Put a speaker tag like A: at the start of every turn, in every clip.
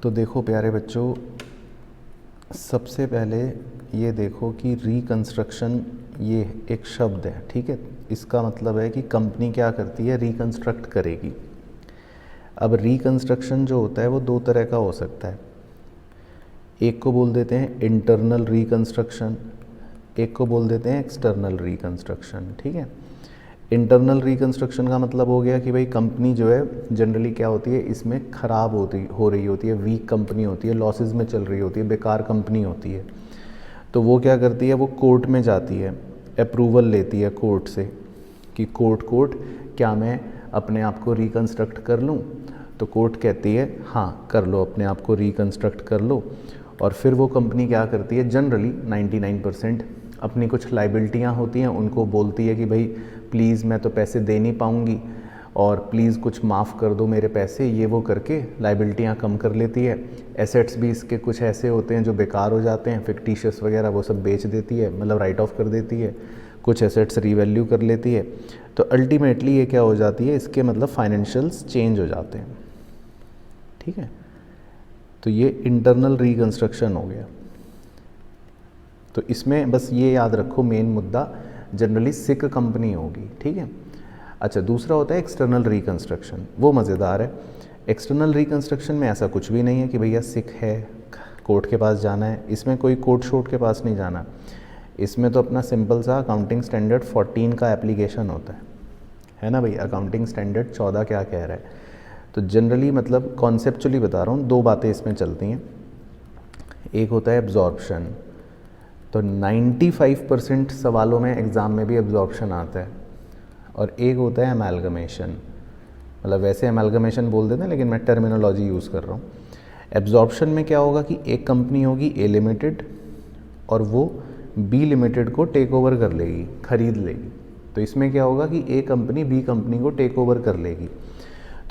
A: तो देखो प्यारे बच्चों, सबसे पहले ये देखो कि रिकंस्ट्रक्शन ये एक शब्द है, ठीक है। इसका मतलब है कि कंपनी क्या करती है, रिकंस्ट्रक्ट करेगी। अब रिकंस्ट्रक्शन जो होता है वो दो तरह का हो सकता है। एक को बोल देते हैं इंटरनल रिकंस्ट्रक्शन, एक को बोल देते हैं एक्सटर्नल रिकंस्ट्रक्शन, ठीक है। इंटरनल रिकंस्ट्रक्शन का मतलब हो गया कि भाई कंपनी जो है जनरली क्या होती है, इसमें ख़राब हो रही होती है, वीक कंपनी होती है, लॉसेस में चल रही होती है, बेकार कंपनी होती है। तो वो क्या करती है, वो कोर्ट में जाती है, अप्रूवल लेती है कोर्ट से कि कोर्ट क्या मैं अपने आप को रिकंस्ट्रक्ट कर लूँ। तो कोर्ट कहती है हाँ कर लो, अपने आप को रिकंस्ट्रक्ट कर लो। और फिर वो कंपनी क्या करती है, जनरली 99% अपनी कुछ लाइबिलिटियाँ होती हैं उनको बोलती है कि भाई प्लीज़ मैं तो पैसे दे नहीं पाऊँगी और प्लीज़ कुछ माफ़ कर दो मेरे पैसे, ये वो करके लाइबिलिटियाँ कम कर लेती है। एसेट्स भी इसके कुछ ऐसे होते हैं जो बेकार हो जाते हैं, फिक्टिशियस वगैरह, वो सब बेच देती है, मतलब राइट ऑफ कर देती है। कुछ एसेट्स रीवैल्यू कर लेती है। तो अल्टीमेटली ये क्या हो जाती है, इसके मतलब फाइनेंशियल्स चेंज हो जाते हैं, ठीक है। तो ये इंटरनल रिकंस्ट्रक्शन हो गया। तो इसमें बस ये याद रखो, मेन मुद्दा जनरली सिक कंपनी होगी, ठीक है। अच्छा, दूसरा होता है एक्सटर्नल रिकंस्ट्रक्शन, वो मज़ेदार है। एक्सटर्नल रिकंस्ट्रक्शन में ऐसा कुछ भी नहीं है कि भैया सिक है कोर्ट के पास जाना है, इसमें कोई कोर्ट शोर्ट के पास नहीं जाना। इसमें तो अपना सिंपल सा अकाउंटिंग स्टैंडर्ड 14 का एप्लीकेशन होता है ना भाई। अकाउंटिंग स्टैंडर्ड 14 क्या कह रहा है। तो जनरली मतलब कॉन्सेप्चुअली बता रहा हूँ, दो बातें इसमें चलती हैं। एक होता है एब्जॉर्प्शन, तो 95% सवालों में एग्ज़ाम में भी एब्जॉर्प्शन आता है। और एक होता है अमेलगमेशन, मतलब वैसे अमेलगमेशन बोल देते हैं लेकिन मैं टर्मिनोलॉजी यूज़ कर रहा हूँ। एब्जॉर्प्शन में क्या होगा कि एक कंपनी होगी ए लिमिटेड और वो बी लिमिटेड को टेक ओवर कर लेगी, खरीद लेगी। तो इसमें क्या होगा कि ए कंपनी बी कंपनी को टेक ओवर कर लेगी।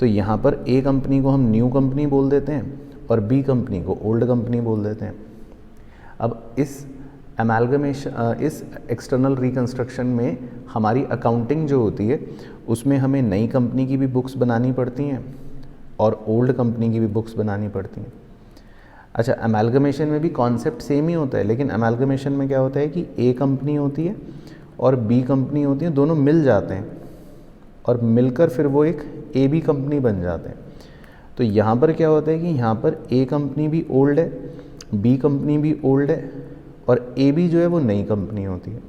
A: तो यहाँ पर ए कंपनी को हम न्यू कंपनी बोल देते हैं और बी कंपनी को ओल्ड कंपनी बोल देते हैं। अब इस अमेलगमेशन, इस एक्सटर्नल रिकंस्ट्रक्शन में हमारी अकाउंटिंग जो होती है उसमें हमें नई कंपनी की भी बुक्स बनानी पड़ती हैं और ओल्ड कंपनी की भी बुक्स बनानी पड़ती हैं। अच्छा, अमेलगमेशन में भी कॉन्सेप्ट सेम ही होता है, लेकिन अमेलगमेशन में क्या होता है कि ए कंपनी होती है और बी कंपनी होती है, दोनों मिल जाते हैं और मिलकर फिर वो एक ए बी कंपनी बन जाते हैं। तो यहाँ पर क्या होता है कि यहाँ पर ए कंपनी भी ओल्ड है, बी कंपनी भी ओल्ड है और ए बी जो है वो नई कंपनी होती है।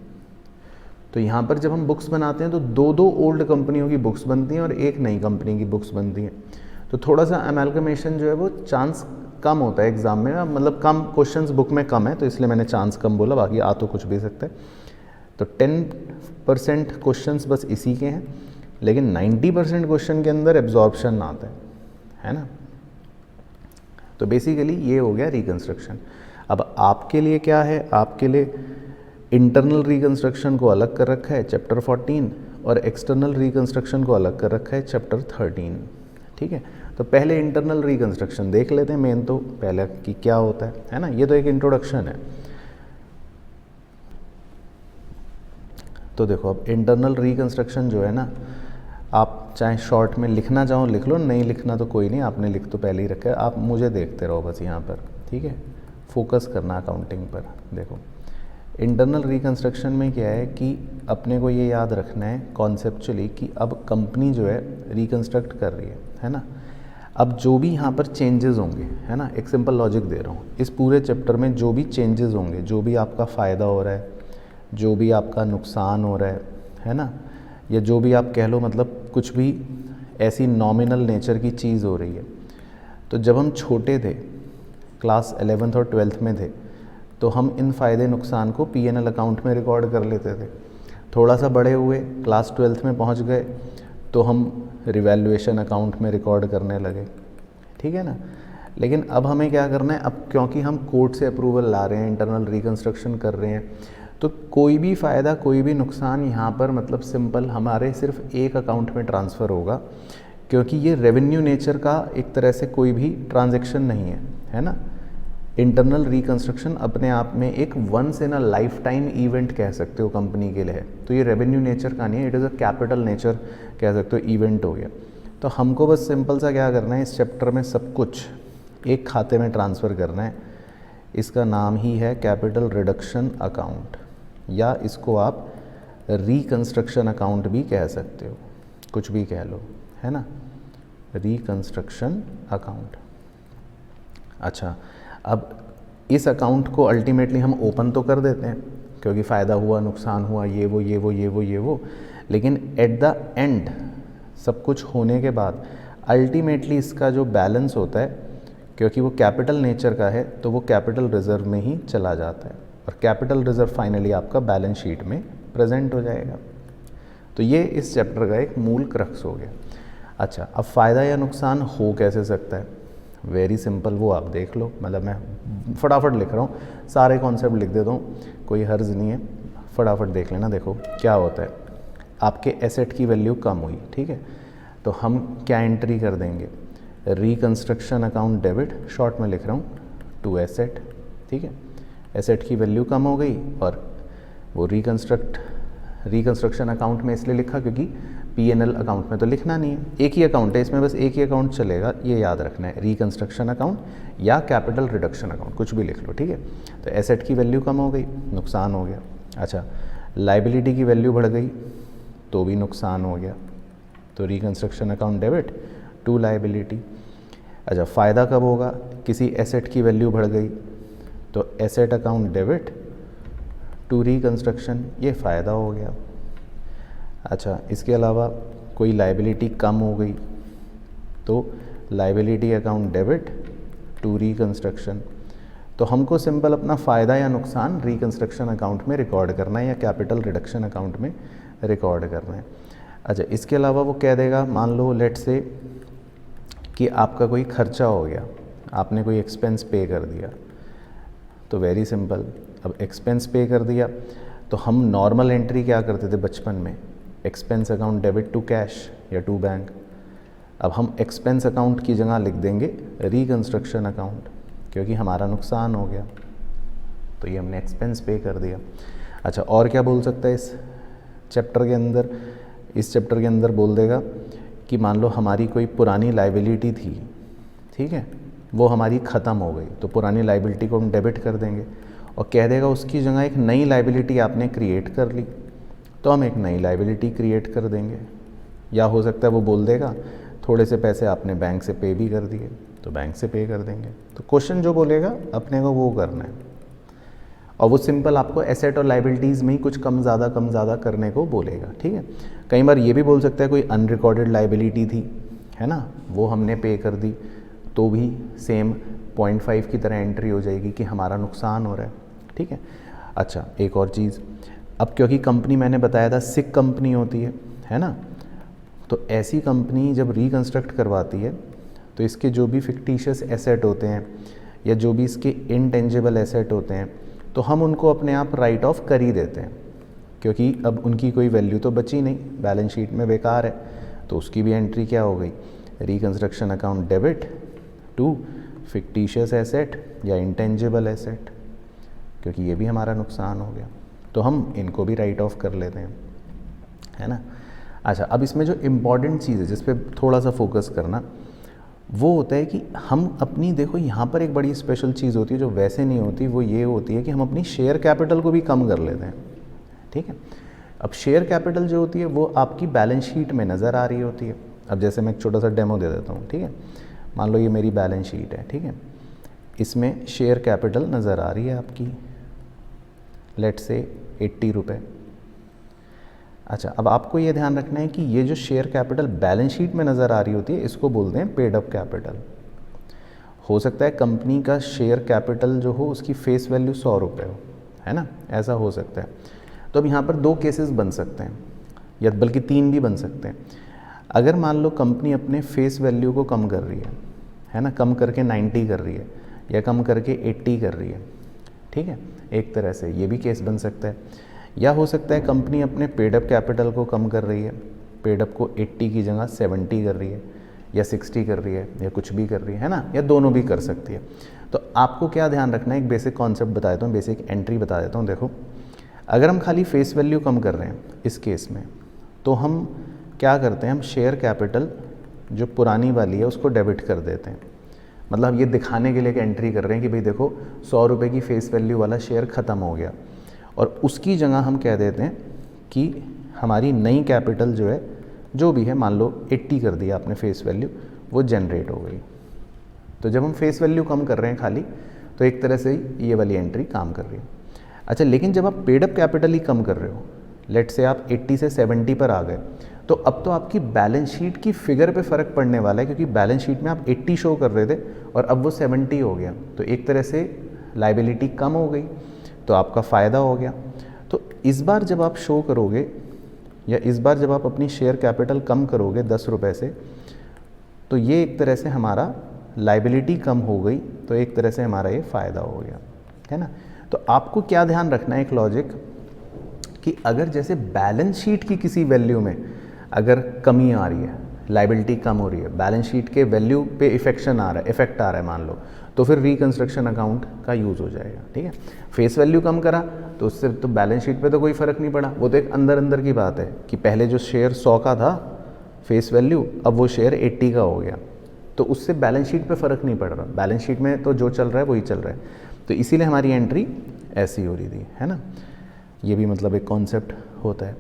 A: तो यहाँ पर जब हम बुक्स बनाते हैं तो दो दो ओल्ड कंपनियों की बुक्स बनती हैं और एक नई कंपनी की बुक्स बनती हैं। तो थोड़ा सा अमेलगमेशन जो है वो चांस कम होता है एग्ज़ाम में, मतलब कम क्वेश्चंस बुक में कम है, तो इसलिए मैंने चांस कम बोला, बाकी आ तो कुछ भी सकता है। तो 10% क्वेश्चंस बस इसी के हैं, लेकिन 90% क्वेश्चन के अंदर एब्जॉर्प्शन आता है ना। तो बेसिकली ये हो गया रिकंस्ट्रक्शन। अब आपके लिए क्या है, आपके लिए इंटरनल रिकंस्ट्रक्शन को अलग कर रखा है चैप्टर 14 और एक्सटर्नल रिकंस्ट्रक्शन को अलग कर रखा है चैप्टर 13, ठीक है। तो पहले इंटरनल रिकंस्ट्रक्शन देख लेते हैं, मेन तो पहले कि क्या होता है ना। ये तो एक इंट्रोडक्शन है। तो देखो, अब इंटरनल रिकंस्ट्रक्शन जो है ना, आप चाहे शॉर्ट में लिखना चाहो लिख लो, नहीं लिखना तो कोई नहीं, आपने लिख तो पहले ही रखा है, आप मुझे देखते रहो बस यहाँ पर, ठीक है। फोकस करना अकाउंटिंग पर। देखो, इंटरनल रिकंस्ट्रक्शन में क्या है कि अपने को ये याद रखना है कॉन्सेप्चुअली कि अब कंपनी जो है रिकंस्ट्रक्ट कर रही है ना। अब जो भी यहाँ पर चेंजेस होंगे, है ना, एक सिंपल लॉजिक दे रहा हूँ, इस पूरे चैप्टर में जो भी चेंजेस होंगे, जो भी आपका फ़ायदा हो रहा है, जो भी आपका नुकसान हो रहा है ना, या जो भी आप कह लो, मतलब कुछ भी ऐसी नॉमिनल नेचर की चीज़ हो रही है। तो जब हम छोटे थे, क्लास 11th और 12th में थे, तो हम इन फ़ायदे नुकसान को P&L अकाउंट में रिकॉर्ड कर लेते थे। थोड़ा सा बड़े हुए, क्लास 12th में पहुंच गए, तो हम रिवैल्यूएशन अकाउंट में रिकॉर्ड करने लगे, ठीक है ना। लेकिन अब हमें क्या करना है, अब क्योंकि हम कोर्ट से अप्रूवल ला रहे हैं, इंटरनल रिकंस्ट्रक्शन कर रहे हैं, तो कोई भी फ़ायदा कोई भी नुकसान यहाँ पर मतलब सिंपल हमारे सिर्फ एक अकाउंट में ट्रांसफ़र होगा, क्योंकि ये रेवेन्यू नेचर का एक तरह से कोई भी ट्रांजैक्शन नहीं है ना। इंटरनल रिकंस्ट्रक्शन अपने आप में एक once in a lifetime event कह सकते हो कंपनी के लिए है। तो ये रेवेन्यू नेचर का नहीं है, it is a capital nature कह सकते हो, इवेंट हो गया। तो हमको बस सिंपल सा क्या करना है, इस चैप्टर में सब कुछ एक खाते में ट्रांसफ़र करना है, इसका नाम ही है कैपिटल रिडक्शन अकाउंट, या इसको आप रिकंस्ट्रक्शन अकाउंट भी कह सकते हो, कुछ भी कह लो, है ना, रिकंस्ट्रक्शन अकाउंट। अच्छा, अब इस अकाउंट को अल्टीमेटली हम ओपन तो कर देते हैं क्योंकि फ़ायदा हुआ, नुकसान हुआ, ये वो, लेकिन एट द एंड सब कुछ होने के बाद अल्टीमेटली इसका जो बैलेंस होता है, क्योंकि वो कैपिटल नेचर का है, तो वो कैपिटल रिज़र्व में ही चला जाता है और कैपिटल रिज़र्व फाइनली आपका बैलेंस शीट में प्रेजेंट हो जाएगा। तो ये इस चैप्टर का एक मूल क्रक्स हो गया। अच्छा, अब फ़ायदा या नुकसान हो कैसे सकता है? वेरी सिंपल, वो आप देख लो, मतलब मैं फटाफट लिख रहा हूँ, सारे कॉन्सेप्ट लिख देता हूँ, कोई हर्ज नहीं है, फटाफट देख लेना। देखो क्या होता है, आपके एसेट की वैल्यू कम हुई, ठीक है, तो हम क्या एंट्री कर देंगे, रिकंस्ट्रक्शन अकाउंट डेबिट, शॉर्ट में लिख रहा हूँ, टू एसेट, ठीक है, एसेट की वैल्यू कम हो गई और वो रिकंस्ट्रक्शन अकाउंट में इसलिए लिखा क्योंकि P&L अकाउंट में तो लिखना नहीं है, एक ही अकाउंट है, इसमें बस एक ही अकाउंट चलेगा, ये याद रखना है, रिकंस्ट्रक्शन अकाउंट या कैपिटल रिडक्शन अकाउंट, कुछ भी लिख लो, ठीक है। तो एसेट की वैल्यू कम हो गई, नुकसान हो गया। अच्छा, लाइबिलिटी की वैल्यू बढ़ गई तो भी नुकसान हो गया, तो reconstruction account debit to liability. अच्छा, फ़ायदा कब होगा, किसी एसेट की वैल्यू बढ़ गई तो asset account debit to reconstruction, ये फ़ायदा हो गया। अच्छा, इसके अलावा कोई लाइबिलिटी कम हो गई तो liability account debit to reconstruction. तो हमको सिंपल अपना फ़ायदा या नुकसान रिकंस्ट्रक्शन अकाउंट में रिकॉर्ड करना है या कैपिटल रिडक्शन अकाउंट में रिकॉर्ड करना है। अच्छा, इसके अलावा वो कह देगा, मान लो लेट से कि आपका कोई खर्चा हो गया, आपने कोई एक्सपेंस पे कर दिया, तो वेरी सिंपल, अब एक्सपेंस पे कर दिया तो हम नॉर्मल एंट्री क्या करते थे बचपन में, expense account debit to cash या टू बैंक। अब हम एक्सपेंस अकाउंट की जगह लिख देंगे रिकंस्ट्रक्शन अकाउंट, क्योंकि हमारा नुकसान हो गया, तो ये हमने एक्सपेंस पे कर दिया। अच्छा, और क्या बोल सकता है इस चैप्टर के अंदर, इस चैप्टर के अंदर बोल देगा कि मान लो हमारी कोई पुरानी लाइबिलिटी थी, ठीक है, वो हमारी ख़त्म हो गई, तो पुरानी लाइबिलिटी को हम डेबिट कर देंगे और कह देगा उसकी जगह एक नई लाइबिलिटी आपने क्रिएट कर ली, तो हम एक नई लाइबिलिटी क्रिएट कर देंगे। या हो सकता है वो बोल देगा थोड़े से पैसे आपने बैंक से पे भी कर दिए, तो बैंक से पे कर देंगे। तो क्वेश्चन जो बोलेगा अपने को वो करना है, और वो सिंपल आपको एसेट और लाइबिलिटीज़ में ही कुछ कम ज़्यादा करने को बोलेगा, ठीक है। कई बार ये भी बोल सकता है कोई अनरिकॉर्डेड लाइबिलिटी थी, है ना, वो हमने पे कर दी, तो भी सेम 0.5 की तरह एंट्री हो जाएगी कि हमारा नुकसान हो रहा है, ठीक है। अच्छा, एक और चीज़, अब क्योंकि कंपनी मैंने बताया था सिक कंपनी होती है ना, तो ऐसी कंपनी जब रिकंस्ट्रक्ट करवाती है तो इसके जो भी फिक्टिशियस एसेट होते हैं या जो भी इसके इनटेंजिबल एसेट होते हैं, तो हम उनको अपने आप राइट ऑफ कर ही देते हैं, क्योंकि अब उनकी कोई वैल्यू तो बची नहीं, बैलेंस शीट में बेकार है, तो उसकी भी एंट्री क्या हो गई, reconstruction account debit to fictitious asset या इंटेंजिबल एसेट, क्योंकि ये भी हमारा नुकसान हो गया, तो हम इनको भी राइट ऑफ कर लेते हैं, है ना। अच्छा, अब इसमें जो इम्पॉर्टेंट चीज़ है जिस पे थोड़ा सा फोकस करना, वो होता है कि हम अपनी, देखो यहाँ पर एक बड़ी स्पेशल चीज़ होती है जो वैसे नहीं होती, वो ये होती है कि हम अपनी शेयर कैपिटल को भी कम कर लेते हैं, ठीक है। अब शेयर कैपिटल जो होती है वो आपकी बैलेंस शीट में नज़र आ रही होती है। अब जैसे मैं एक छोटा सा डेमो दे देता हूँ, ठीक है, मान लो ये मेरी बैलेंस शीट है, ठीक है, इसमें शेयर कैपिटल नज़र आ रही है आपकी, लेट से 80 रुपये। अच्छा, अब आपको ये ध्यान रखना है कि ये जो शेयर कैपिटल बैलेंस शीट में नज़र आ रही होती है, इसको बोलते हैं पेड अप कैपिटल। हो सकता है कंपनी का शेयर कैपिटल जो हो उसकी फेस वैल्यू 100 रुपये हो, है ना, ऐसा हो सकता है। तो अब यहाँ पर दो केसेस बन सकते हैं, या बल्कि 3 भी बन सकते हैं। अगर मान लो कंपनी अपने फेस वैल्यू को कम कर रही है ना, कम करके 90 कर रही है या कम करके 80 कर रही है, ठीक है, एक तरह से ये भी केस बन सकता है। या हो सकता है कंपनी अपने पेड अप कैपिटल को कम कर रही है, पेड अप को 80 की जगह 70 कर रही है या 60 कर रही है या कुछ भी कर रही है ना, या दोनों भी कर सकती है। तो आपको क्या ध्यान रखना है, एक बेसिक कॉन्सेप्ट बता देता हूँ, बेसिक एंट्री बता देता हूँ। देखो, अगर हम खाली फेस वैल्यू कम कर रहे हैं इस केस में, तो हम क्या करते हैं, हम शेयर कैपिटल जो पुरानी वाली है उसको डेबिट कर देते हैं, मतलब ये दिखाने के लिए कि एंट्री कर रहे हैं कि भाई देखो 100 रुपये की फेस वैल्यू वाला शेयर ख़त्म हो गया, और उसकी जगह हम कह देते हैं कि हमारी नई कैपिटल जो है, जो भी है, मान लो 80 कर दिया आपने फेस वैल्यू, वो जनरेट हो गई। तो जब हम फेस वैल्यू कम कर रहे हैं खाली, तो एक तरह से ये वाली एंट्री काम कर रही है। अच्छा, लेकिन जब आप पेड अप कैपिटल ही कम कर रहे हो, लेट से आप 80 से 70 पर आ गए, तो अब तो आपकी बैलेंस शीट की फिगर पे फ़र्क पड़ने वाला है, क्योंकि बैलेंस शीट में आप 80 शो कर रहे थे और अब वो 70 हो गया, तो एक तरह से लाइबिलिटी कम हो गई, तो आपका फ़ायदा हो गया। तो इस बार जब आप शो करोगे, या इस बार जब आप अपनी शेयर कैपिटल कम करोगे 10 रुपये से, तो ये एक तरह से हमारा लाइबिलिटी कम हो गई, तो एक तरह से हमारा ये फ़ायदा हो गया, है ना। तो आपको क्या ध्यान रखना है, एक लॉजिक, कि अगर जैसे बैलेंस शीट की किसी वैल्यू में अगर कमी आ रही है, लाइबिलिटी कम हो रही है, बैलेंस शीट के वैल्यू पे इफेक्ट आ रहा है मान लो, तो फिर रिकंस्ट्रक्शन अकाउंट का यूज़ हो जाएगा, ठीक है। फेस वैल्यू कम करा तो उससे तो बैलेंस शीट पे तो कोई फ़र्क नहीं पड़ा, वो तो एक अंदर अंदर की बात है कि पहले जो शेयर 100 का था फेस वैल्यू, अब वो शेयर 80 का हो गया, तो उससे बैलेंस शीट पे फ़र्क नहीं पड़ रहा, बैलेंस शीट में तो जो चल रहा है वही चल रहा है, तो इसीलिए हमारी एंट्री ऐसी हो रही थी, है ना। ये भी मतलब एक कॉन्सेप्ट होता है।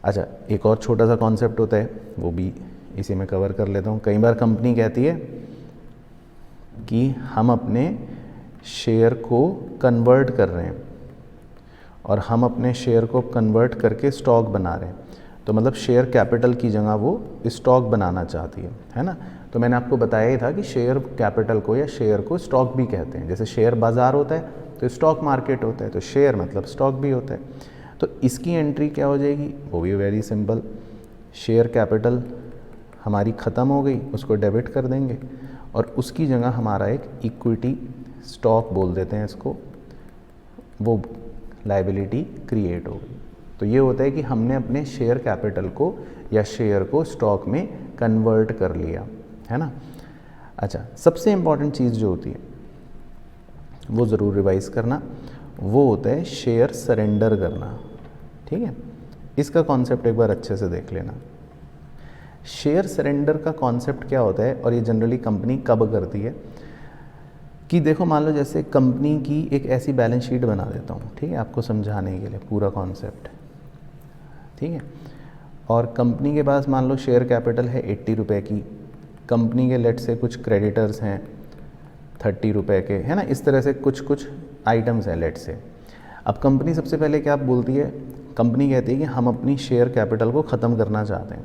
A: अच्छा, एक और छोटा सा कॉन्सेप्ट होता है, वो भी इसी में कवर कर लेता हूँ। कई बार कंपनी कहती है कि हम अपने शेयर को कन्वर्ट कर रहे हैं, और हम अपने शेयर को कन्वर्ट करके स्टॉक बना रहे हैं, तो मतलब शेयर कैपिटल की जगह वो स्टॉक बनाना चाहती है ना। तो मैंने आपको बताया ही था कि शेयर कैपिटल को या शेयर को स्टॉक भी कहते हैं। जैसे शेयर बाज़ार होता है तो स्टॉक मार्केट होता है, तो शेयर मतलब स्टॉक भी होता है। तो इसकी एंट्री क्या हो जाएगी, वो भी वेरी सिंपल, शेयर कैपिटल हमारी ख़त्म हो गई, उसको डेबिट कर देंगे, और उसकी जगह हमारा एक इक्विटी स्टॉक बोल देते हैं इसको, वो लाइबिलिटी क्रिएट हो गई। तो ये होता है कि हमने अपने शेयर कैपिटल को या शेयर को स्टॉक में कन्वर्ट कर लिया, है ना। अच्छा, सबसे इम्पॉर्टेंट चीज़ जो होती है वो ज़रूर रिवाइज़ करना, वो होता है शेयर सरेंडर करना, ठीक है। इसका कॉन्सेप्ट एक बार अच्छे से देख लेना। शेयर सरेंडर का कॉन्सेप्ट क्या होता है, और ये जनरली कंपनी कब करती है, कि देखो मान लो जैसे कंपनी की एक ऐसी बैलेंस शीट बना देता हूँ, ठीक है, आपको समझाने के लिए पूरा कॉन्सेप्ट, ठीक है। और कंपनी के पास मान लो शेयर कैपिटल है 80 रुपये की, कंपनी के लेट से कुछ क्रेडिटर्स हैं 30 रुपये के, है ना, इस तरह से कुछ कुछ आइटम्स हैं लेट से। अब कंपनी सबसे पहले क्या बोलती है, कंपनी कहती है कि हम अपनी शेयर कैपिटल को ख़त्म करना चाहते हैं।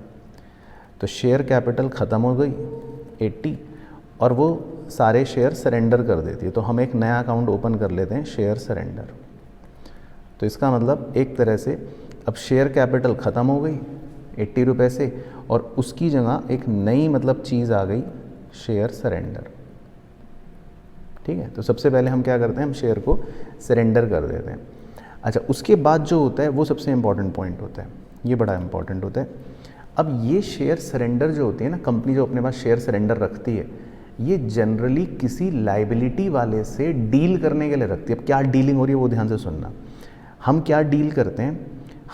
A: तो शेयर कैपिटल ख़त्म हो गई 80, और वो सारे शेयर सरेंडर कर देती है, तो हम एक नया अकाउंट ओपन कर लेते हैं, शेयर सरेंडर। तो इसका मतलब एक तरह से अब शेयर कैपिटल ख़त्म हो गई 80 रुपये से, और उसकी जगह एक नई मतलब चीज़ आ गई, शेयर सरेंडर, ठीक है। तो सबसे पहले हम क्या करते हैं, हम शेयर को सरेंडर कर देते हैं। अच्छा, उसके बाद जो होता है वो सबसे इम्पॉर्टेंट पॉइंट होता है, ये बड़ा इम्पॉर्टेंट होता है। अब ये शेयर सरेंडर जो होती है ना, कंपनी जो अपने पास शेयर सरेंडर रखती है, ये जनरली किसी लाइबिलिटी वाले से डील करने के लिए रखती है। अब क्या डीलिंग हो रही है वो ध्यान से सुनना। हम क्या डील करते हैं,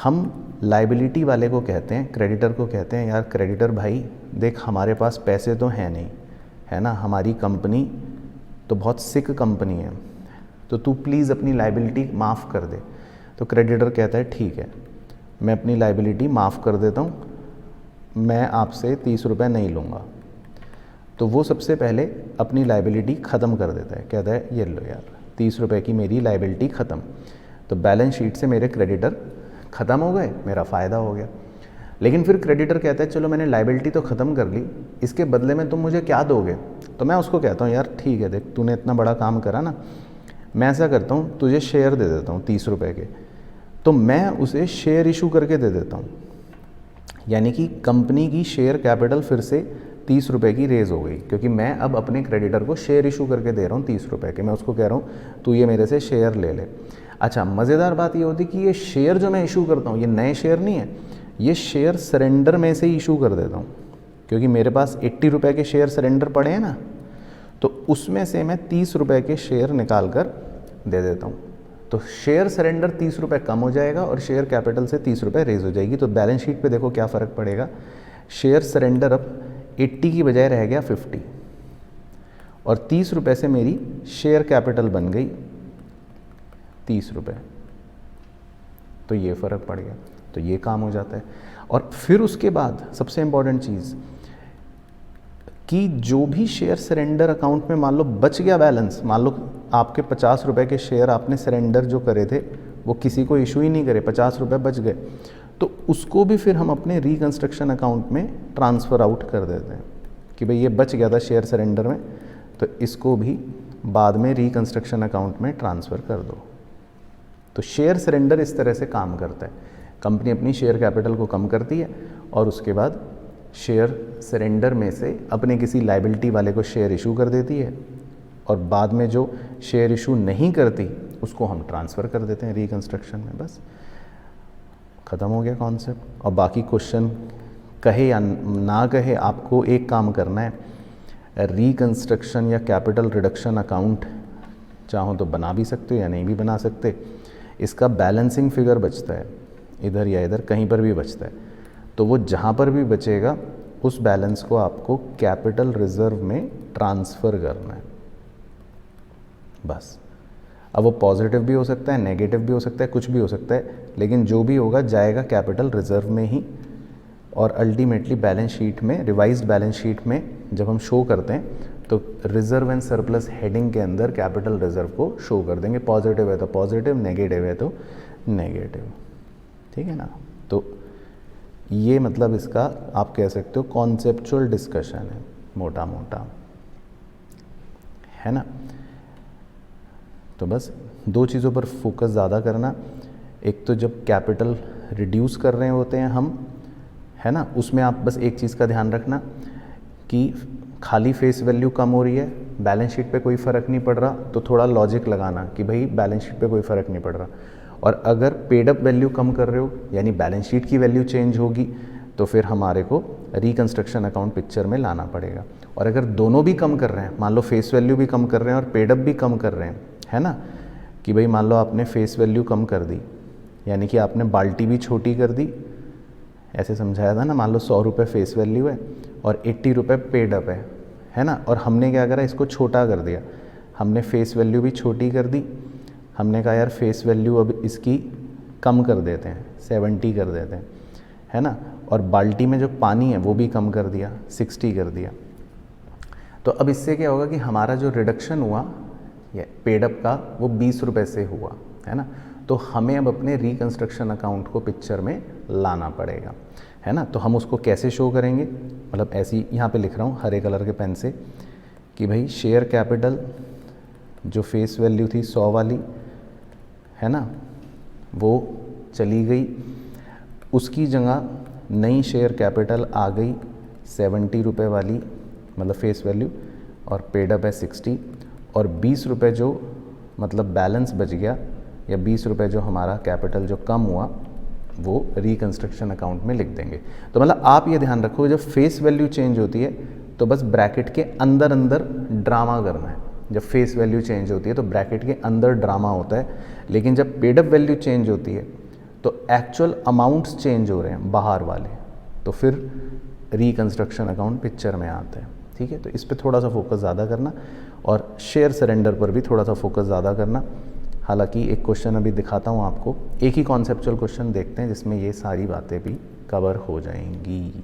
A: हम लाइबिलिटी वाले को कहते हैं, क्रेडिटर को कहते हैं, यार क्रेडिटर भाई देख, हमारे पास पैसे तो हैं नहीं, है ना, हमारी कंपनी तो बहुत सिक कंपनी है, तो तू प्लीज़ अपनी लाइबिलिटी माफ़ कर दे। तो क्रेडिटर कहता है ठीक है, मैं अपनी लाइबिलिटी माफ़ कर देता हूँ, मैं आपसे 30 रुपये नहीं लूँगा। तो वो सबसे पहले अपनी लाइबिलिटी ख़त्म कर देता है, कहता है ये लो यार 30 रुपये की मेरी लाइबिलिटी ख़त्म। तो बैलेंस शीट से मेरे क्रेडिटर ख़त्म हो गए, मेरा फ़ायदा हो गया। लेकिन फिर क्रेडिटर कहता है चलो मैंने लाइबिलिटी तो ख़त्म कर ली, इसके बदले में तुम मुझे क्या दोगे। तो मैं उसको कहता हूँ यार ठीक है, देख तूने इतना बड़ा काम करा ना, मैं ऐसा करता हूँ तुझे शेयर दे देता हूँ 30 रुपये के, तो मैं उसे शेयर इशू करके दे देता हूँ। यानी कि कंपनी की शेयर कैपिटल फिर से 30 रुपये की रेज़ हो गई, क्योंकि मैं अब अपने क्रेडिटर को शेयर इशू करके दे रहा हूँ 30 रुपये के। मैं उसको कह रहा हूँ तू ये मेरे से शेयर ले ले। अच्छा, मज़ेदार बात ये होती कि ये शेयर जो मैं इशू करता हूँ ये नए शेयर नहीं है, ये शेयर सरेंडर में से ही इशू कर देता हूँ, क्योंकि मेरे पास 80 रुपये के शेयर सरेंडर पड़े हैं ना, तो उसमें से मैं 30 रुपये के शेयर निकाल कर दे देता हूँ। तो शेयर सरेंडर 30 रुपये कम हो जाएगा और शेयर कैपिटल से 30 रुपये रेज़ हो जाएगी। तो बैलेंस शीट पे देखो क्या फ़र्क पड़ेगा, शेयर सरेंडर अब 80 की बजाय रह गया 50, और 30 रुपये से मेरी शेयर कैपिटल बन गई 30 रुपये, तो ये फ़र्क पड़ गया, तो ये काम हो जाता है। और फिर उसके बाद सबसे इम्पॉर्टेंट चीज़ कि जो भी शेयर सरेंडर अकाउंट में मान लो बच गया बैलेंस, मान लो आपके 50 रुपये के शेयर आपने सरेंडर जो करे थे वो किसी को इशू ही नहीं करे, 50 रुपये बच गए, तो उसको भी फिर हम अपने रिकंस्ट्रक्शन अकाउंट में ट्रांसफ़र आउट कर देते हैं कि भाई ये बच गया था शेयर सरेंडर में, तो इसको भी बाद में रिकंस्ट्रक्शन अकाउंट में ट्रांसफ़र कर दो। तो शेयर सरेंडर इस तरह से काम करता है, कंपनी अपनी शेयर कैपिटल को कम करती है और उसके बाद शेयर सरेंडर में से अपने किसी लाइबिलिटी वाले को शेयर इशू कर देती है, और बाद में जो शेयर इशू नहीं करती उसको हम ट्रांसफ़र कर देते हैं रिकंस्ट्रक्शन में। बस ख़त्म हो गया कॉन्सेप्ट। और बाकी क्वेश्चन कहे या ना कहे, आपको एक काम करना है, रिकंस्ट्रक्शन या कैपिटल रिडक्शन अकाउंट चाहो तो बना भी सकते हो या नहीं भी बना सकते। इसका बैलेंसिंग फिगर बचता है, इधर या इधर कहीं पर भी बचता है, तो वो जहाँ पर भी बचेगा उस बैलेंस को आपको कैपिटल रिजर्व में ट्रांसफ़र करना है बस। अब वो पॉजिटिव भी हो सकता है, नेगेटिव भी हो सकता है, कुछ भी हो सकता है, लेकिन जो भी होगा जाएगा कैपिटल रिजर्व में ही। और अल्टीमेटली बैलेंस शीट में, रिवाइज्ड बैलेंस शीट में जब हम शो करते हैं तो रिजर्व एंड सरप्लस हेडिंग के अंदर कैपिटल रिजर्व को शो कर देंगे। पॉजिटिव है तो पॉजिटिव, नेगेटिव है तो नेगेटिव, ठीक है ना। तो ये मतलब इसका आप कह सकते हो कॉन्सेप्चुअल डिस्कशन है, मोटा मोटा, है ना। तो बस दो चीज़ों पर फोकस ज़्यादा करना, एक तो जब कैपिटल रिड्यूस कर रहे होते हैं हम, है ना, उसमें आप बस एक चीज़ का ध्यान रखना कि खाली फेस वैल्यू कम हो रही है, बैलेंस शीट पे कोई फ़र्क नहीं पड़ रहा, तो थोड़ा लॉजिक लगाना कि भाई बैलेंस शीट पे कोई फ़र्क नहीं पड़ रहा। और अगर पेड अप वैल्यू कम कर रहे हो यानी बैलेंस शीट की वैल्यू चेंज होगी, तो फिर हमारे को रिकंस्ट्रक्शन अकाउंट पिक्चर में लाना पड़ेगा। और अगर दोनों भी कम कर रहे हैं, मान लो फेस वैल्यू भी कम कर रहे हैं और पेड अप भी कम कर रहे हैं, है ना, कि भाई मान लो आपने फेस वैल्यू कम कर दी, यानी कि आपने बाल्टी भी छोटी कर दी, ऐसे समझाया था ना, मान लो 100 रुपये फेस वैल्यू है और 80 रुपये पेड अप है ना, और हमने क्या करा, इसको छोटा कर दिया, हमने फेस वैल्यू भी छोटी कर दी, हमने कहा यार फेस वैल्यू अब इसकी कम कर देते हैं, 70 कर देते हैं, है ना, और बाल्टी में जो पानी है वो भी कम कर दिया, 60 कर दिया। तो अब इससे क्या होगा कि हमारा जो रिडक्शन हुआ ये पेड अप का वो 20 रुपये से हुआ, है ना। तो हमें अब अपने रिकंस्ट्रक्शन अकाउंट को पिक्चर में लाना पड़ेगा, है ना। तो हम उसको कैसे शो करेंगे, मतलब ऐसी यहाँ पे लिख रहा हूँ हरे कलर के पेन से कि भाई शेयर कैपिटल जो फेस वैल्यू थी 100 वाली, है ना, वो चली गई, उसकी जगह नई शेयर कैपिटल आ गई 70 रुपये वाली, मतलब फेस वैल्यू, और पेड अप है 60, और 20 रुपये जो मतलब बैलेंस बच गया, या 20 रुपये जो हमारा कैपिटल जो कम हुआ वो रिकंस्ट्रक्शन अकाउंट में लिख देंगे। तो मतलब आप ये ध्यान रखो, जब फेस वैल्यू चेंज होती है तो बस ब्रैकेट के अंदर अंदर ड्रामा करना है। जब फेस वैल्यू चेंज होती है तो ब्रैकेट के अंदर ड्रामा होता है, लेकिन जब पेड अप वैल्यू चेंज होती है तो एक्चुअल अमाउंट्स चेंज हो रहे हैं बाहर वाले, तो फिर रिकंस्ट्रक्शन अकाउंट पिक्चर में आता है, ठीक है। तो इस पर थोड़ा सा फोकस ज़्यादा करना, और शेयर सरेंडर पर भी थोड़ा सा फोकस ज़्यादा करना। हालांकि एक क्वेश्चन अभी दिखाता हूँ आपको, एक ही कॉन्सेप्चुअल क्वेश्चन देखते हैं जिसमें ये सारी बातें भी कवर हो जाएंगी,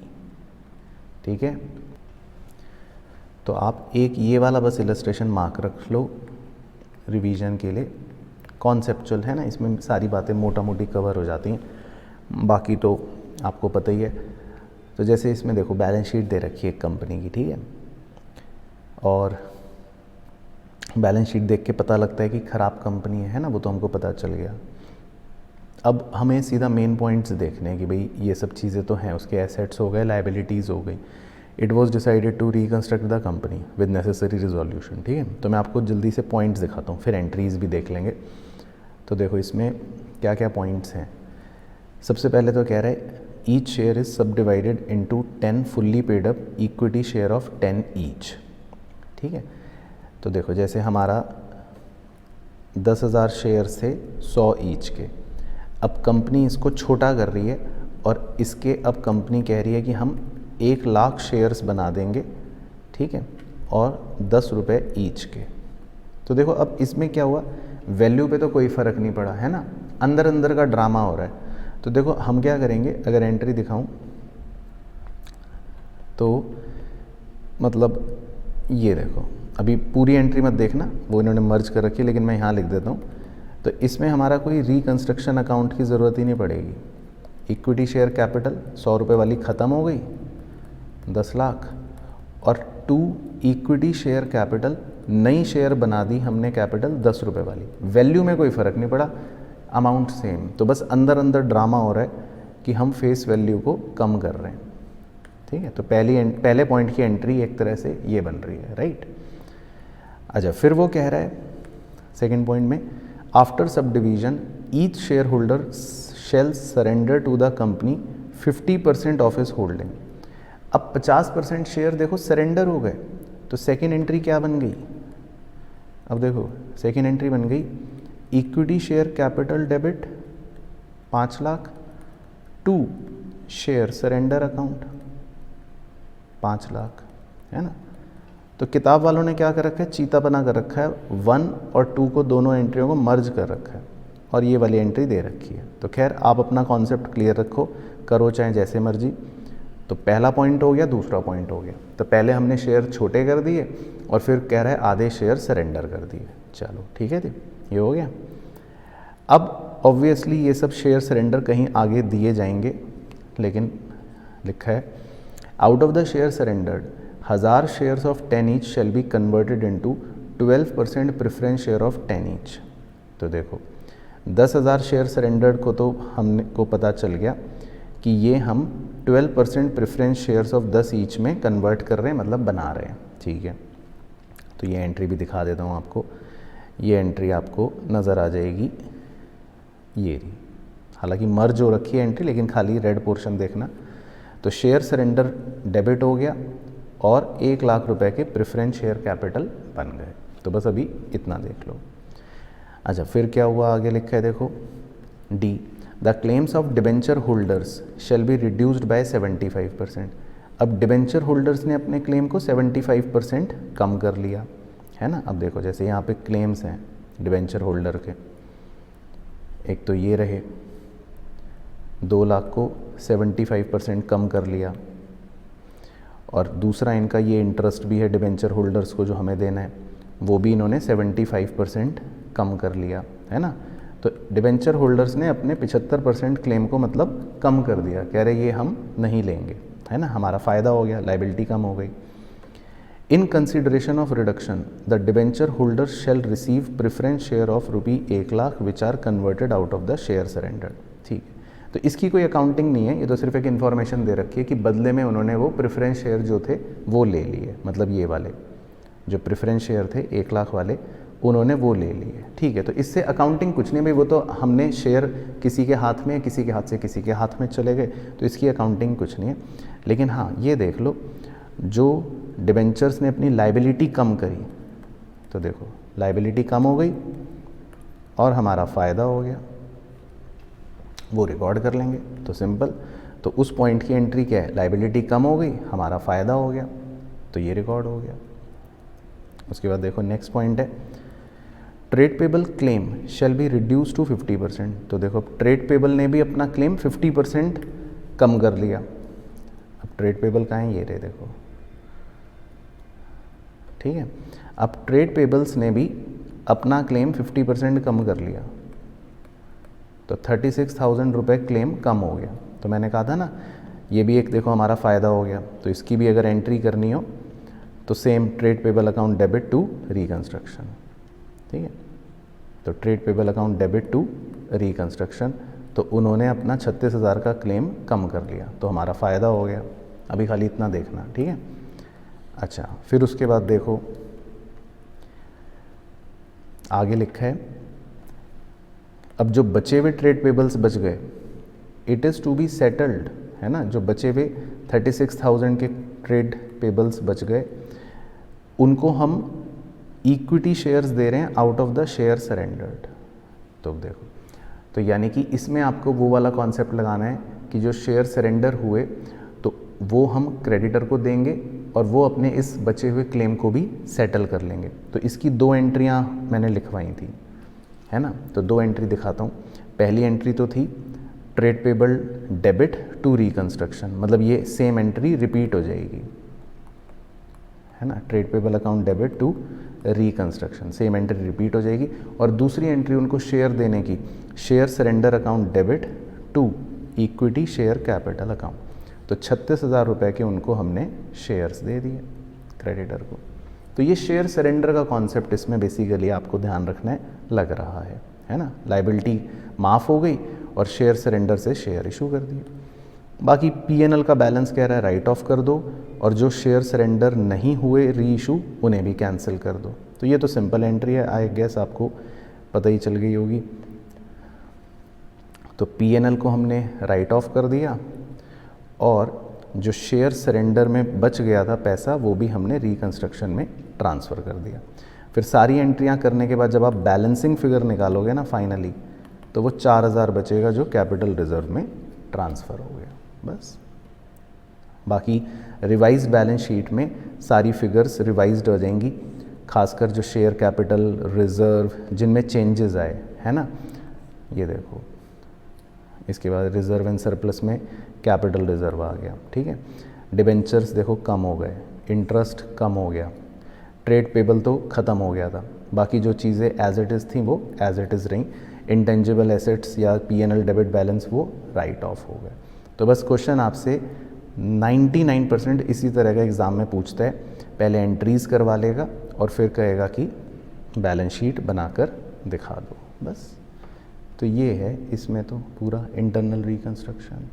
A: ठीक है। तो आप एक ये वाला बस इलस्ट्रेशन मार्क रख लो रिवीजन के लिए, कॉन्सेप्चुअल है ना, इसमें सारी बातें मोटा मोटी कवर हो जाती हैं, बाकी तो आपको पता ही है। तो जैसे इसमें देखो बैलेंस शीट दे रखी है कंपनी की, ठीक है, और बैलेंस शीट देख के पता लगता है कि ख़राब कंपनी है ना, वो तो हमको पता चल गया। अब हमें सीधा मेन पॉइंट्स देखने हैं कि भाई ये सब चीज़ें तो हैं, उसके एसेट्स हो गए, लाइबिलिटीज़ हो गई। It was decided to reconstruct the company with necessary resolution, ठीक है। तो मैं आपको जल्दी से पॉइंट्स दिखाता हूँ, फिर एंट्रीज भी देख लेंगे। तो देखो इसमें क्या क्या पॉइंट्स हैं। सबसे पहले तो कह रहा है ईच शेयर इज़ सब divided into 10 fully paid up equity share of 10 each, ठीक है। तो देखो जैसे हमारा 10,000 शेयर थे 100 ईच के, अब कंपनी इसको छोटा कर रही है और इसके अब कंपनी कह रही है कि हम 1 लाख शेयर्स बना देंगे, ठीक है, और 10 रुपये ईच के। तो देखो अब इसमें क्या हुआ, वैल्यू पे तो कोई फ़र्क नहीं पड़ा है ना, अंदर अंदर का ड्रामा हो रहा है। तो देखो हम क्या करेंगे, अगर एंट्री दिखाऊं तो मतलब ये देखो, अभी पूरी एंट्री मत देखना, वो इन्होंने मर्ज कर रखी है, लेकिन मैं यहाँ लिख देता हूँ। तो इसमें हमारा कोई रिकंस्ट्रक्शन अकाउंट की ज़रूरत ही नहीं पड़ेगी। इक्विटी शेयर कैपिटल 100 रुपये वाली ख़त्म हो गई, 10 लाख, और 2 इक्विटी शेयर कैपिटल, नई शेयर बना दी हमने कैपिटल 10 रुपये वाली। वैल्यू में कोई फ़र्क नहीं पड़ा, अमाउंट सेम। तो बस अंदर अंदर ड्रामा हो रहा है कि हम फेस वैल्यू को कम कर रहे हैं, ठीक है। तो पहले पॉइंट की एंट्री एक तरह से ये बन रही है, राइट। अच्छा, फिर वो कह रहा है सेकेंड पॉइंट में, after subdivision each shareholder shall surrender to the company 50% of his holding. अब 50% शेयर देखो सरेंडर हो गए, तो सेकेंड एंट्री क्या बन गई, अब देखो सेकेंड एंट्री बन गई equity share capital debit 5 lakh, 2 share surrender account 5 lakh, है ना। तो किताब वालों ने क्या कर रखा है, चीता बना कर रखा है, 1 और 2 को, दोनों एंट्रियों को मर्ज कर रखा है, और ये वाली एंट्री दे रखी है। तो खैर आप अपना कॉन्सेप्ट क्लियर रखो, करो चाहे जैसे मर्जी। तो पहला पॉइंट हो गया, दूसरा पॉइंट हो गया। तो पहले हमने शेयर छोटे कर दिए और फिर कह रहा है आधे शेयर सरेंडर कर दिए। चलो ठीक है जी, ये हो गया। अब ऑब्वियसली ये सब शेयर सरेंडर कहीं आगे दिए जाएंगे, लेकिन लिखा है out of the share surrendered 1000 shares of 10 each shall be converted into 12% preference share of 10 each. तो देखो 10,000 शेयर सरेंडर्ड को तो हमने को पता चल गया कि ये हम 12% प्रेफरेंस शेयर्स ऑफ 10 ईच में कन्वर्ट कर रहे हैं, मतलब बना रहे हैं, ठीक है। तो ये एंट्री भी दिखा देता हूँ आपको, ये एंट्री आपको नज़र आ जाएगी, ये रही। हालांकि मर्ज हो रखी है एंट्री, लेकिन खाली रेड पोर्शन देखना। तो शेयर सरेंडर डेबिट हो गया और 1 लाख रुपए के प्रेफरेंस शेयर कैपिटल बन गए। तो बस अभी इतना देख लो। अच्छा, फिर क्या हुआ, आगे लिखा है देखो D, the claims of debenture holders shall be reduced by 75%। अब डिबेंचर होल्डर्स ने अपने क्लेम को 75% कम कर लिया, है ना। अब देखो जैसे यहाँ पे क्लेम्स हैं डिबेंचर होल्डर के, एक तो ये रहे 2 लाख को 75% कम कर लिया, और दूसरा इनका ये इंटरेस्ट भी है डिबेंचर होल्डर्स को जो हमें देना है, वो भी इन्होंने 75% कम कर लिया, है ना। तो डिबेंचर होल्डर्स ने अपने 75% क्लेम को मतलब कम कर दिया, कह रहे ये हम नहीं लेंगे, है ना, हमारा फ़ायदा हो गया, लाइबिलिटी कम हो गई। In consideration of reduction the debenture holder shall receive preference share of ₹1 lakh which are converted out of the share surrender, ठीक है। तो इसकी कोई अकाउंटिंग नहीं है, ये तो सिर्फ एक इन्फॉर्मेशन दे रखी है कि बदले में उन्होंने वो प्रेफरेंस शेयर जो थे वो ले लिए, मतलब ये वाले जो प्रेफरेंस शेयर थे 1 लाख वाले, उन्होंने वो ले लिए, ठीक है। तो इससे अकाउंटिंग कुछ नहीं भाई, वो तो हमने शेयर किसी के हाथ में, किसी के हाथ से किसी के हाथ में चले गए, तो इसकी अकाउंटिंग कुछ नहीं है। लेकिन हाँ ये देख लो, जो डिबेंचर्स ने अपनी लाइबिलिटी कम करी, तो देखो लाइबिलिटी कम हो गई और हमारा फ़ायदा हो गया, वो रिकॉर्ड कर लेंगे। तो सिंपल, तो उस पॉइंट की एंट्री क्या है, लाइबिलिटी कम हो गई, हमारा फ़ायदा हो गया, तो ये रिकॉर्ड हो गया। उसके बाद देखो नेक्स्ट पॉइंट है trade payable claim shall be reduce to 50%। तो देखो ट्रेड पेबल ने भी अपना क्लेम 50% कम कर लिया। अब ट्रेड पेबल कहाँ है, ये रहे देखो, ठीक है। अब ट्रेड पेबल्स ने भी अपना क्लेम 50% कम कर लिया, तो 36,000 रुपये क्लेम कम हो गया। तो मैंने कहा था ना, ये भी एक देखो हमारा फ़ायदा हो गया। तो इसकी भी अगर एंट्री करनी हो तो same trade payable account debit to reconstruction, ठीक है। तो trade payable account debit to reconstruction, तो उन्होंने अपना 36,000 का क्लेम कम कर लिया, तो हमारा फ़ायदा हो गया। अभी खाली इतना देखना, ठीक है। अच्छा, फिर उसके बाद देखो आगे लिखा है, अब जो बचे हुए ट्रेड पेबल्स बच गए, it is to be settled, है ना। जो बचे हुए 36,000 के ट्रेड पेबल्स बच गए, उनको हम इक्विटी शेयर्स दे रहे हैं out of the share surrendered. तो देखो, तो यानी कि इसमें आपको वो वाला कॉन्सेप्ट लगाना है कि जो शेयर सरेंडर हुए तो वो हम क्रेडिटर को देंगे और वो अपने इस बचे हुए क्लेम को भी सेटल कर लेंगे। तो इसकी 2 एंट्रियाँ मैंने लिखवाई थी, है ना। तो 2 एंट्री दिखाता हूँ। पहली एंट्री तो थी trade payable debit to reconstruction, मतलब ये सेम एंट्री रिपीट हो जाएगी, है ना। Trade payable account debit to reconstruction, same entry repeat हो जाएगी। और दूसरी एंट्री उनको शेयर देने की, share surrender account debit to equity share capital account. तो 36,000 रुपये के उनको हमने शेयर्स दे दिए क्रेडिटर को। तो ये शेयर सरेंडर का कॉन्सेप्ट इसमें बेसिकली आपको ध्यान रखना लग रहा है ना। लाइबिलिटी माफ़ हो गई और शेयर सरेंडर से शेयर इशू कर दिए। बाकी पीएनएल का बैलेंस कह रहा है राइट ऑफ कर दो, और जो शेयर सरेंडर नहीं हुए री इशू उन्हें भी कैंसिल कर दो। तो ये तो सिंपल एंट्री है, आई गेस आपको पता ही चल गई होगी। तो पीएनएल को हमने राइट ऑफ कर दिया, और जो शेयर सरेंडर में बच गया था पैसा वो भी हमने रिकंस्ट्रक्शन में ट्रांसफ़र कर दिया। फिर सारी एंट्रियां करने के बाद जब आप बैलेंसिंग फिगर निकालोगे ना फाइनली, तो वो 4,000 बचेगा जो कैपिटल रिजर्व में ट्रांसफ़र हो गया। बस बाकी रिवाइज बैलेंस शीट में सारी फिगर्स रिवाइज्ड हो जाएंगी, खासकर जो शेयर कैपिटल रिजर्व जिनमें चेंजेस आए, है ना। ये देखो, इसके बाद रिजर्व एंड सरप्लस में कैपिटल रिजर्व आ गया, ठीक है। डिबेंचर्स देखो कम हो गए, इंटरेस्ट कम हो गया, ट्रेड पेबल तो ख़त्म हो गया था, बाकी जो चीज़ें एज इट इज़ थी वो एज इट इज़ रहीं। इंटेंजिबल एसेट्स या पीएनएल डेबिट बैलेंस वो राइट ऑफ हो गए। तो बस क्वेश्चन आपसे 99% इसी तरह का एग्ज़ाम में पूछता है, पहले एंट्रीज़ करवा लेगा और फिर कहेगा कि बैलेंस शीट बनाकर दिखा दो, बस। तो ये है इसमें तो पूरा इंटरनल रिकंस्ट्रक्शन।